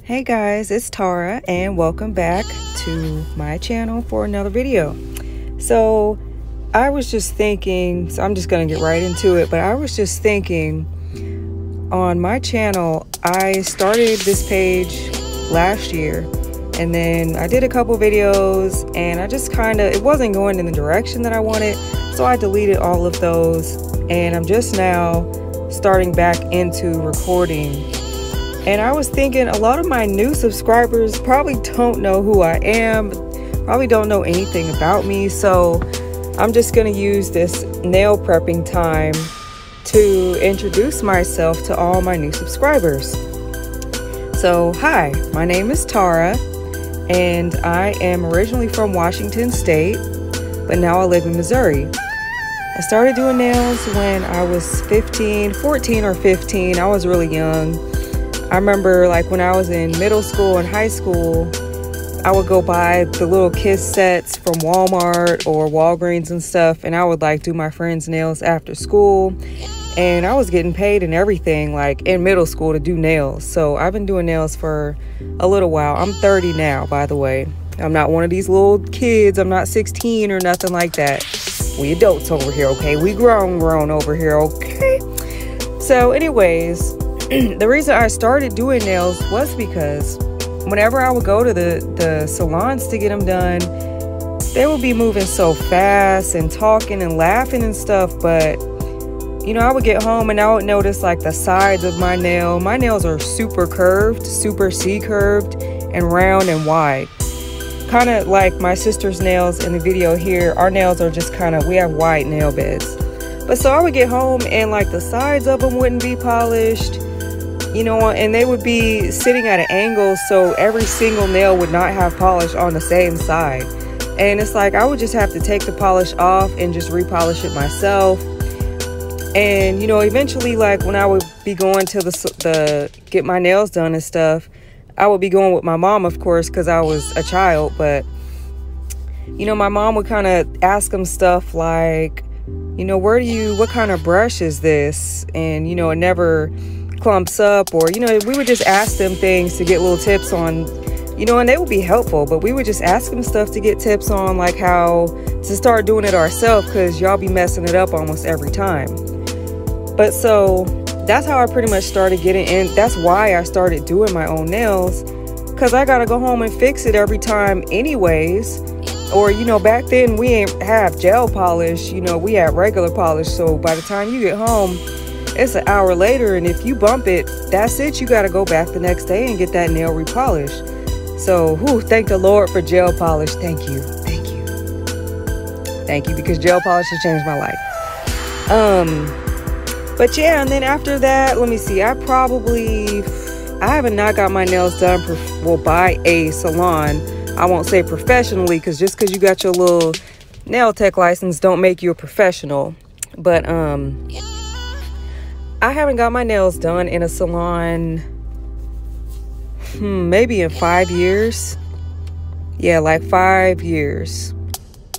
Hey guys, it's Tara and welcome back to my channel for another video. So I was just thinking, so I'm just gonna get right into it, but I was just thinking on my channel, I started this page last year and then I did a couple videos and I just it wasn't going in the direction that I wanted. So I deleted all of those and I'm just now starting back into recording. And I was thinking a lot of my new subscribers probably don't know who I am, probably don't know anything about me. So I'm just gonna use this nail prepping time to introduce myself to all my new subscribers. So hi, my name is Tara and I am originally from Washington State, but now I live in Missouri. I started doing nails when I was 14 or 15. I was really young. I remember like when I was in middle school and high school, I would go buy the little kids sets from Walmart or Walgreens and stuff, and I would like do my friends' nails after school. And I was getting paid and everything like in middle school to do nails. So I've been doing nails for a little while. I'm 30 now, by the way. I'm not one of these little kids. I'm not 16 or nothing like that. We adults over here, okay? We grown over here, okay? So anyways, the reason I started doing nails was because whenever I would go to the salons to get them done, they would be moving so fast and talking and laughing and stuff. But, you know, I would get home and I would notice like the sides of my nail. My nails are super curved, super C-curved and round and wide. Kind of like my sister's nails in the video here. Our nails are just we have wide nail beds. But so I would get home and like the sides of them wouldn't be polished. You know, and they would be sitting at an angle, so every single nail would not have polish on the same side. And it's like I would just have to take the polish off and just repolish it myself. And you know, eventually, like when I would be going to the get my nails done and stuff, I would be going with my mom, of course, because I was a child. But you know, my mom would kind of ask them stuff like, you know, what kind of brush is this? And you know, it never clumps up, or you know, we would just ask them things to get little tips on, you know, and they would be helpful, but we would just ask them stuff to get tips on like how to start doing it ourselves, because y'all be messing it up almost every time. But so that's how I pretty much started getting in. That's why I started doing my own nails, because I gotta go home and fix it every time anyways. Or you know, back then we ain't have gel polish, you know, we had regular polish. So by the time you get home, it's an hour later, and if you bump it, that's it. You got to go back the next day and get that nail repolished. So, thank the Lord for gel polish. Thank you. Thank you. Thank you, because gel polish has changed my life. But yeah, and then after that, let me see. I have not got my nails done, by a salon. I won't say professionally, because just because you got your little nail tech license don't make you a professional. But, I haven't got my nails done in a salon maybe in 5 years. Yeah, like 5 years.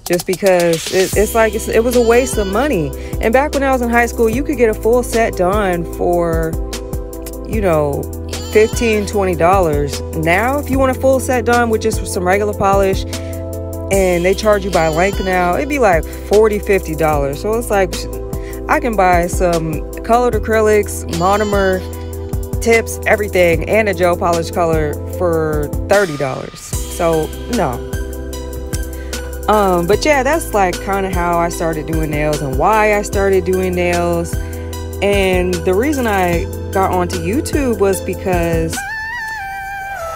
Just because it was a waste of money. And back when I was in high school, you could get a full set done for, you know, $15, $20. Now, if you want a full set done with just some regular polish and they charge you by length now, it'd be like $40, $50. So it's like I can buy some colored acrylics, monomer, tips, everything, and a gel polish color for $30. So no. But yeah, that's like kind of how I started doing nails and why I started doing nails. And the reason I got onto YouTube was because,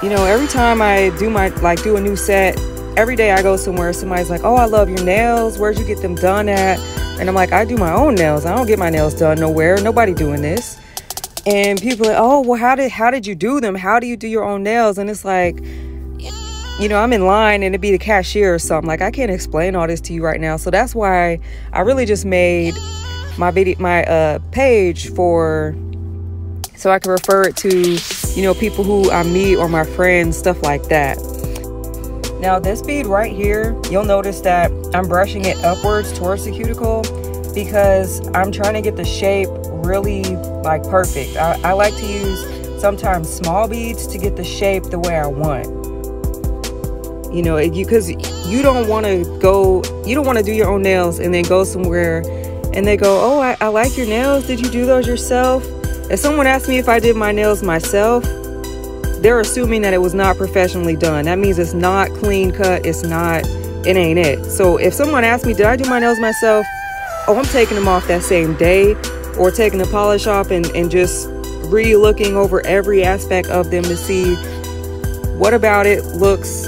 you know, every time I do a new set, every day I go somewhere, somebody's like, oh, I love your nails. Where'd you get them done at? And I'm like, I do my own nails. I don't get my nails done nowhere. Nobody doing this. And people are like, oh, well, how did you do them? How do you do your own nails? And it's like, you know, I'm in line and it'd be the cashier or something. Like, I can't explain all this to you right now. So that's why I really just made my page so I can refer it to, you know, people who I meet or my friends, stuff like that. Now this bead right here, you'll notice that I'm brushing it upwards towards the cuticle because I'm trying to get the shape really like perfect. I like to use sometimes small beads to get the shape the way I want. You know, because you don't want to do your own nails and then go somewhere and they go, oh, I like your nails. Did you do those yourself? If someone asks me if I did my nails myself, they're assuming that it was not professionally done. That means it's not clean cut. It ain't it. So if someone asks me, did I do my nails myself? Oh, I'm taking them off that same day, or taking the polish off and just re-looking over every aspect of them to see what about it looks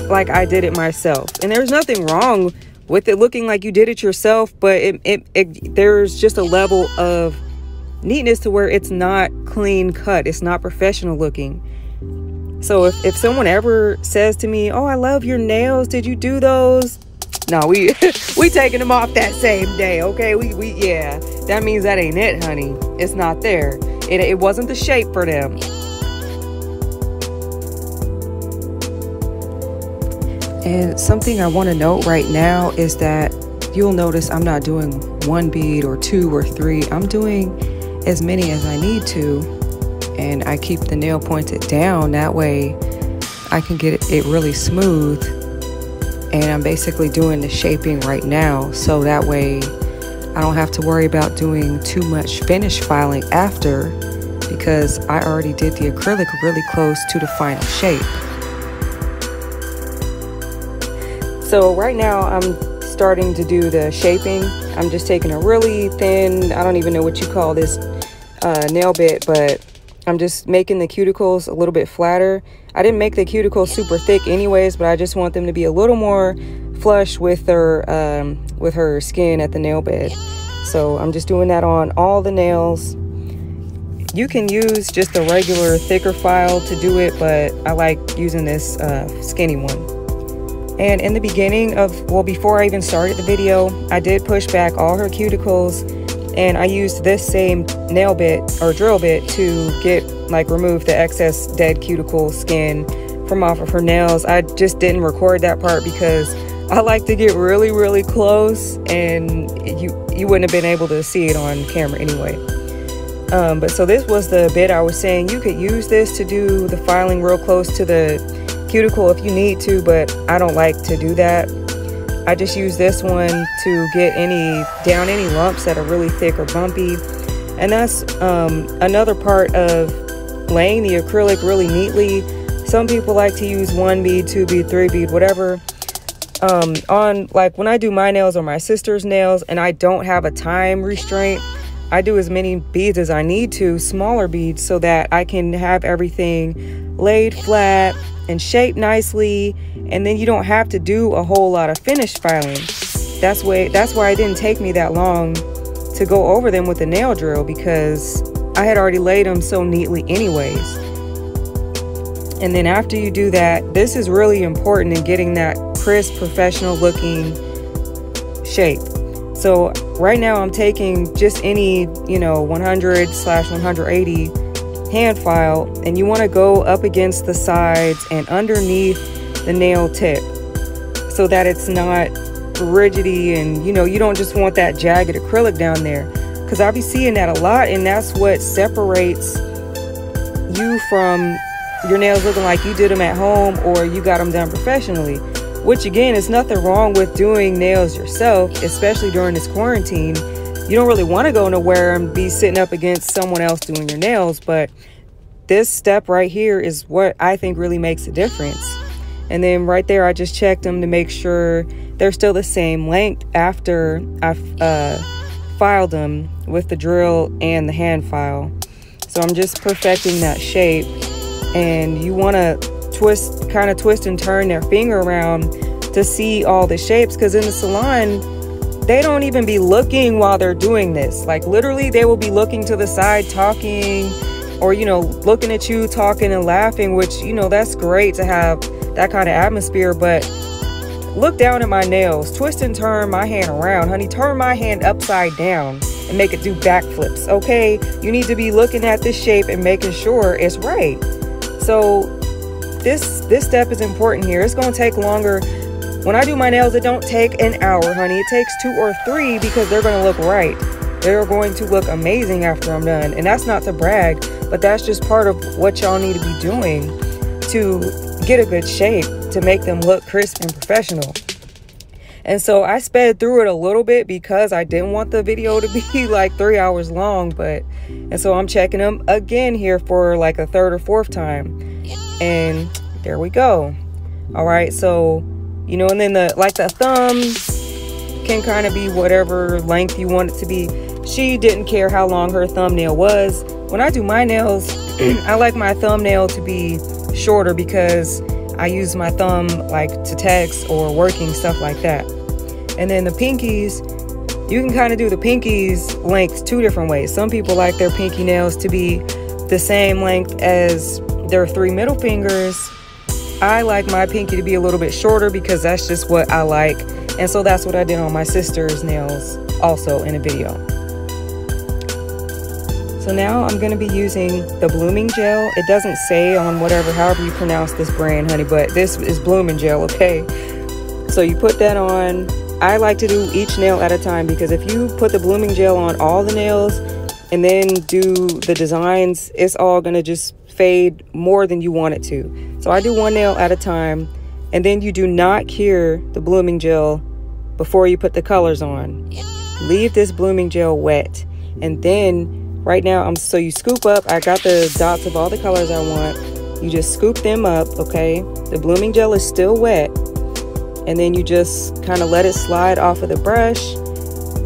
like I did it myself. And there's nothing wrong with it looking like you did it yourself, but there's just a level of neatness to where it's not clean cut. It's not professional looking. So if someone ever says to me, oh, I love your nails, did you do those? No, we taking them off that same day, okay? Yeah, that means that ain't it, honey. It's not there. It wasn't the shape for them. And something I want to note right now is that you'll notice I'm not doing one bead or two or three. I'm doing as many as I need to, and I keep the nail pointed down. That way I can get it really smooth. And I'm basically doing the shaping right now, so that way I don't have to worry about doing too much finish filing after, because I already did the acrylic really close to the final shape. So right now I'm starting to do the shaping. I'm just taking a really thin, I don't even know what you call this nail bit, but I'm just making the cuticles a little bit flatter. I didn't make the cuticles super thick anyways, but I just want them to be a little more flush with her skin at the nail bed. So I'm just doing that on all the nails. You can use just a regular thicker file to do it, but I like using this skinny one. And in the beginning before I even started the video, I did push back all her cuticles, and I used this same nail bit or drill bit to remove the excess dead cuticle skin from off of her nails. I just didn't record that part because I like to get really, really close, and you wouldn't have been able to see it on camera anyway. But so this was the bit I was saying. You could use this to do the filing real close to the cuticle if you need to, but I don't like to do that. I just use this one to get down any lumps that are really thick or bumpy. And that's another part of laying the acrylic really neatly. Some people like to use 1 bead, 2 bead, 3 bead, whatever. On like when I do my nails or my sister's nails and I don't have a time restraint, I do as many beads as I need to, smaller beads, so that I can have everything laid flat and shaped nicely, and then you don't have to do a whole lot of finish filing. That's why it didn't take me that long to go over them with the nail drill, because I had already laid them so neatly anyways. And then after you do that, this is really important in getting that crisp, professional looking shape. So right now I'm taking just any 100/180 hand file, and you want to go up against the sides and underneath the nail tip so that it's not rigidy, and you don't just want that jagged acrylic down there, because I'll be seeing that a lot, and that's what separates you from your nails looking like you did them at home or you got them done professionally. Which again, is nothing wrong with doing nails yourself, especially during this quarantine. You don't really want to go nowhere and be sitting up against someone else doing your nails, but this step right here is what I think really makes a difference. And then right there, I just checked them to make sure they're still the same length after I've filed them with the drill and the hand file. So I'm just perfecting that shape, and you want to kind of twist and turn their finger around to see all the shapes, because in the salon they don't even be looking while they're doing this. Like literally they will be looking to the side talking, or looking at you talking and laughing, which that's great to have that kind of atmosphere. But look down at my nails, twist and turn my hand around, honey. Turn my hand upside down and make it do backflips, okay? You need to be looking at this shape and making sure it's right. So this step is important here. It's going to take longer. When I do my nails, it don't take an hour, honey. It takes 2 or 3, because they're going to look right. They're going to look amazing after I'm done. And that's not to brag, but that's just part of what y'all need to be doing to get a good shape, to make them look crisp and professional. And so I sped through it a little bit because I didn't want the video to be like 3 hours long, and so I'm checking them again here for like a third or fourth time, and there we go. All right, so you know, and then the thumb can kind of be whatever length you want it to be. She didn't care how long her thumbnail was. When I do my nails, I like my thumbnail to be shorter because I use my thumb like to text or working, stuff like that. And then the pinkies, you can kind of do the pinkies length 2 different ways. Some people like their pinky nails to be the same length as their 3 middle fingers. I like my pinky to be a little bit shorter because that's just what I like. And so that's what I did on my sister's nails also in a video. So now I'm going to be using the blooming gel. It doesn't say on however you pronounce this brand, honey, but this is blooming gel, okay? So you put that on. I like to do each nail at a time because if you put the blooming gel on all the nails and then do the designs, it's all going to just fade more than you want it to. So I do one nail at a time, and then you do not cure the blooming gel before you put the colors on. Leave this blooming gel wet, and then right now, so you scoop up. I got the dots of all the colors I want. You just scoop them up, okay? The blooming gel is still wet. And then you just kind of let it slide off of the brush.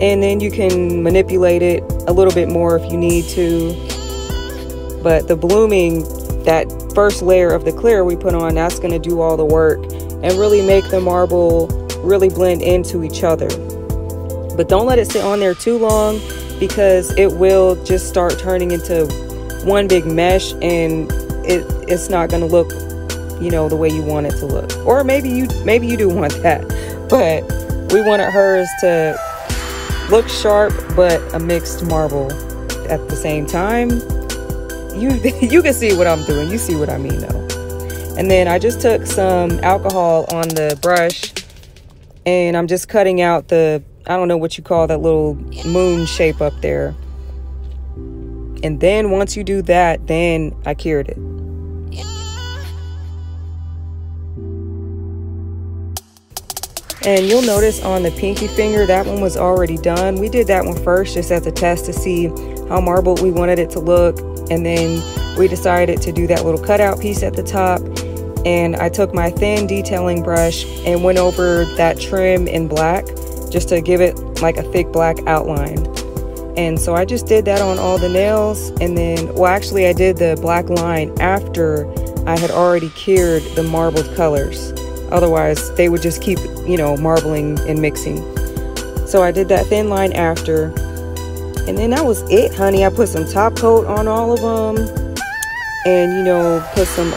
And then you can manipulate it a little bit more if you need to. But the blooming, that first layer of the clear we put on, that's going to do all the work and really make the marble really blend into each other. But don't let it sit on there too long, because it will just start turning into one big mesh, and it's not going to look, you know, the way you want it to look. Or maybe you do want that, but we wanted hers to look sharp but a mixed marble at the same time. You can see what I'm doing. You see what I mean though. And then I just took some alcohol on the brush, and I'm just cutting out the, I don't know what you call that little moon shape up there. And then once you do that, then I cured it. And you'll notice on the pinky finger, that one was already done. We did that one first just as a test to see how marbled we wanted it to look. And then we decided to do that little cutout piece at the top. And I took my thin detailing brush and went over that trim in black, just to give it like a thick black outline. And so I just did that on all the nails. And then, well, actually I did the black line after I had already cured the marbled colors. Otherwise they would just keep, you know, marbling and mixing. So I did that thin line after. And then that was it, honey. I put some top coat on all of them. And, you know, put some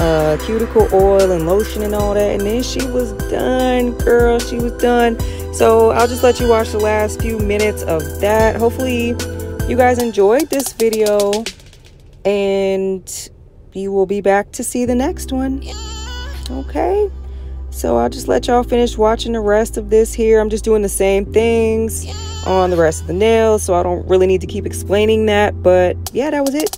cuticle oil and lotion and all that. And then she was done, girl. She was done. So I'll just let you watch the last few minutes of that. Hopefully you guys enjoyed this video, and you will be back to see the next one. Okay, so I'll just let y'all finish watching the rest of this here. I'm just doing the same things on the rest of the nails, so I don't really need to keep explaining that. But yeah, that was it.